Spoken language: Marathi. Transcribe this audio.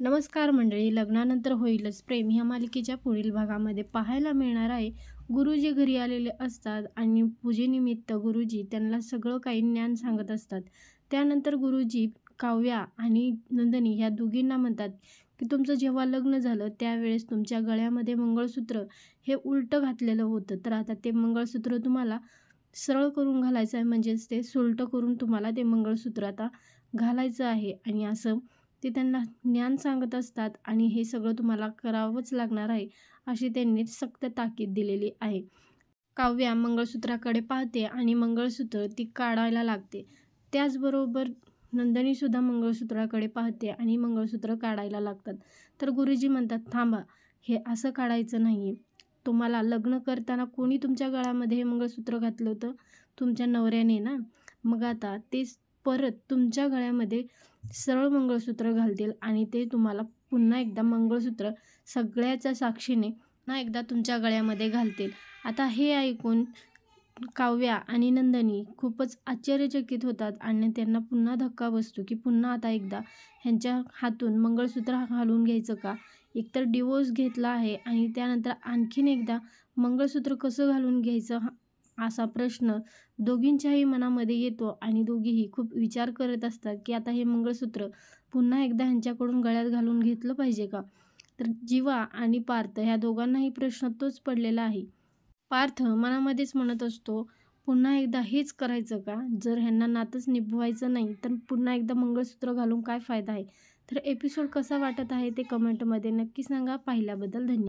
नमस्कार मंडळी, लग्नानंतर होईलच प्रेम ह्या मालिकेच्या पुढील भागामध्ये पाहायला मिळणार आहे. गुरुजी घरी आलेले असतात आणि पूजेनिमित्त गुरुजी त्यांना सगळं काही ज्ञान सांगत असतात. त्यानंतर गुरुजी काव्या आणि नंदिनी ह्या दोघींना म्हणतात की तुमचं जेव्हा लग्न झालं त्यावेळेस तुमच्या गळ्यामध्ये मंगळसूत्र हे उलटं घातलेलं होतं, तर आता ते मंगळसूत्र तुम्हाला सरळ करून घालायचं आहे, म्हणजेच ते सुलटं करून तुम्हाला ते मंगळसूत्र आता घालायचं आहे. आणि असं ते त्यांना ज्ञान सांगत असतात आणि हे सगळं तुम्हाला करावंच लागणार आहे, अशी त्यांनी सक्त ताकीद दिलेली आहे. काव्या मंगळसूत्राकडे पाहते आणि मंगळसूत्र ती काढायला लागते. त्याचबरोबर नंदिनीसुद्धा मंगळसूत्राकडे पाहते आणि मंगळसूत्र काढायला लागतात. तर गुरुजी म्हणतात, थांबा, हे असं काढायचं नाही आहे. तुम्हाला लग्न करताना कोणी तुमच्या गळ्यामध्ये हे मंगळसूत्र घातलं होतं? तुमच्या नवऱ्याने ना. मग आता तेच परत तुमच्या गळ्यामध्ये सरळ मंगळसूत्र घालतील आणि ते तुम्हाला पुन्हा एकदा मंगळसूत्र सगळ्याच्या साक्षीने पुन्हा एकदा तुमच्या गळ्यामध्ये घालतील. आता हे ऐकून काव्या आणि नंदिनी खूपच आश्चर्यचकित होतात आणि त्यांना पुन्हा धक्का बसतो की पुन्हा आता एकदा ह्यांच्या हातून मंगळसूत्र घालून घ्यायचं का? एकतर डिवोर्स घेतला आहे आणि त्यानंतर आणखीन एकदा मंगळसूत्र कसं घालून घ्यायचं असा प्रश्न दोघींच्याही मनामध्ये येतो आणि दोघीही खूप विचार करत असतात की आता हे मंगळसूत्र पुन्हा एकदा ह्यांच्याकडून गळ्यात घालून घेतलं पाहिजे का? तर जीवा आणि पार्थ ह्या दोघांनाही प्रश्न तोच पडलेला आहे. पार्थ मनामध्येच म्हणत असतो, पुन्हा एकदा हेच करायचं का? जर ह्यांना नातंच निभवायचं नाही तर पुन्हा एकदा मंगळसूत्र घालून काय फायदा आहे? तर एपिसोड कसा वाटत आहे ते कमेंटमध्ये नक्की सांगा. पाहिल्याबद्दल धन्यवाद.